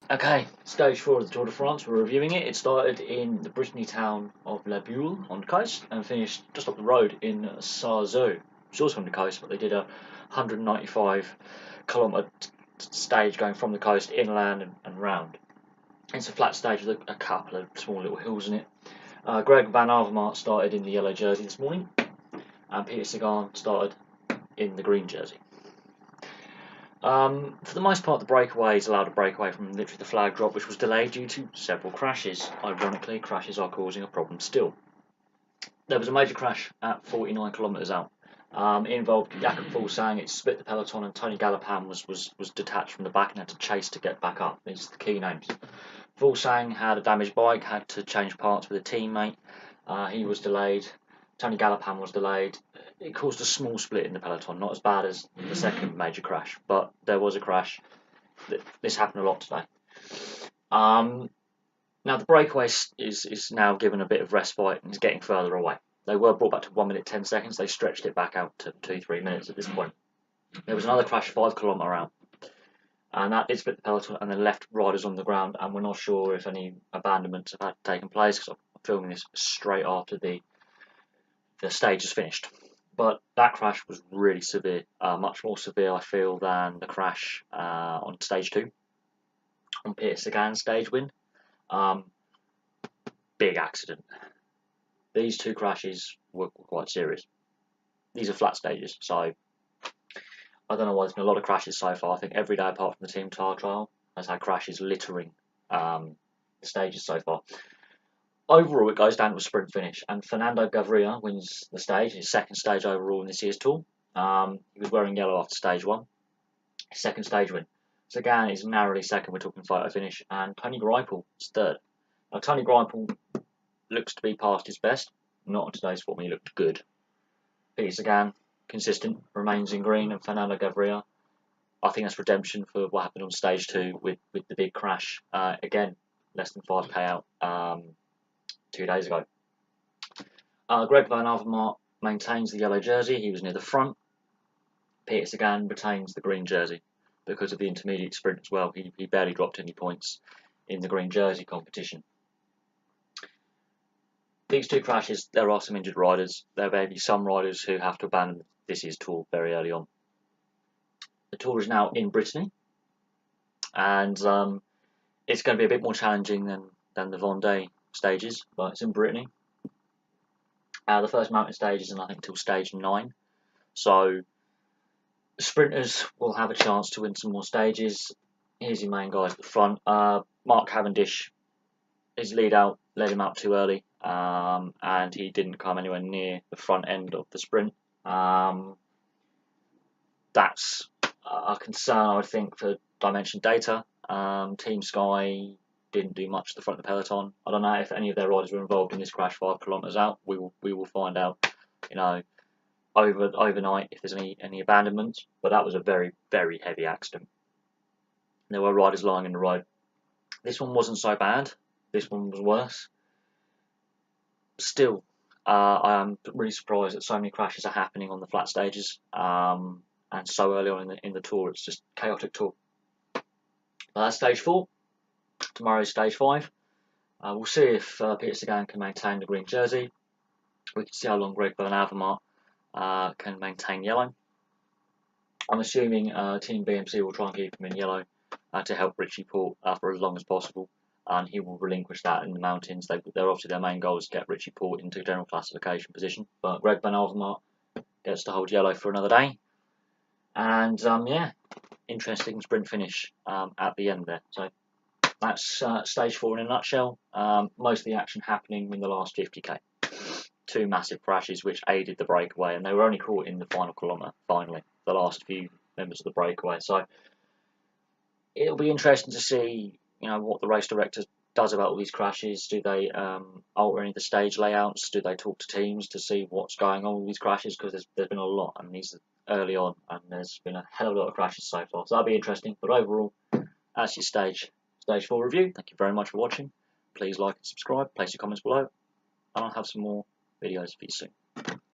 Okay, stage 4 of the Tour de France, we're reviewing it. It started in the Brittany town of La Bulle on the coast and finished just up the road in Sarzeau. It's also on the coast, but they did a 195 kilometre stage going from the coast inland and round. It's a flat stage with a couple of small little hills in it. Greg Van Avermaat started in the yellow jersey this morning, and Peter Sagan started in the green jersey. For the most part, the breakaways allowed a breakaway from literally the flag drop, which was delayed due to several crashes. Ironically, crashes are causing a problem still. There was a major crash at 49 kilometres out. It involved Jakob Fuglsang. It split the peloton, and Tony Galopin was detached from the back and had to chase to get back up. These are the key names. Fuglsang had a damaged bike, had to change parts with a teammate. He was delayed. Tony Galopin was delayed. It caused a small split in the peloton, not as bad as the second major crash, but there was a crash. This happened a lot today. Now the breakaway is now given a bit of respite and is getting further away. They were brought back to 1 minute 10 seconds. They stretched it back out to 2-3 minutes at this point. There was another crash 5 kilometre out, and that did split the peloton and then left riders on the ground. And we're not sure if any abandonments have taken place because I'm filming this straight after the stage is finished. But that crash was really severe, much more severe, I feel, than the crash on stage 2, on Peter Sagan's stage win. Big accident. These two crashes were quite serious. These are flat stages, so I don't know why there's been a lot of crashes so far. I think every day apart from the Team Tar trial has had crashes littering the stages so far. Overall, it goes down to a sprint finish, and Fernando Gaviria wins the stage, his second stage overall in this year's Tour. He was wearing yellow after stage 1. His second stage win. Sagan is narrowly second, we're talking photo finish, and Tony Greipel is third. Now, Tony Greipel looks to be past his best. Not on today's form, he looked good. Peter Sagan, consistent, remains in green, and Fernando Gaviria, I think that's redemption for what happened on stage 2 with the big crash. Again, less than 5k out 2 days ago. Greg Van Avermaat maintains the yellow jersey. He was near the front. Peter Sagan retains the green jersey because of the intermediate sprint as well. He barely dropped any points in the green jersey competition. These two crashes, there are some injured riders. There may be some riders who have to abandon this year's Tour very early on. The Tour is now in Brittany, and it's going to be a bit more challenging than the Vendée stages, but it's in Brittany. The first mountain stage isn't, I think, until stage 9, so sprinters will have a chance to win some more stages. Here's your main guys at the front. Mark Cavendish, his lead out led him up too early, and he didn't come anywhere near the front end of the sprint. That's a concern, I would think, for Dimension Data. Team Sky didn't do much at the front of the peloton. I don't know if any of their riders were involved in this crash 5 kilometres out. We will find out, overnight if there's any abandonments. But that was a very, very heavy accident. There were riders lying in the road. This one wasn't so bad. This one was worse. Still, I am really surprised that so many crashes are happening on the flat stages, and so early on in the Tour. It's just chaotic Tour. That's stage 4. Tomorrow's stage 5. We'll see if Peter Sagan can maintain the green jersey. We can see how long Greg Van Avermaat can maintain yellow. I'm assuming Team BMC will try and keep him in yellow to help Richie Porte for as long as possible, and he will relinquish that in the mountains. They're obviously their main goal is to get Richie Porte into general classification position, but Greg Van Avermaat gets to hold yellow for another day. And yeah, interesting sprint finish at the end there. So that's stage 4 in a nutshell. Most of the action happening in the last 50k. 2 massive crashes which aided the breakaway, and they were only caught in the final kilometre, finally, the last few members of the breakaway. So it'll be interesting to see, what the race director does about all these crashes. Do they alter any of the stage layouts? Do they talk to teams to see what's going on with these crashes? Because there's been a lot, and these are early on, and there's been a hell of a lot of crashes so far. So that'll be interesting. But overall, that's your stage 4 review. Thank you very much for watching. Please like and subscribe. Place your comments below, and I'll have some more videos for you soon.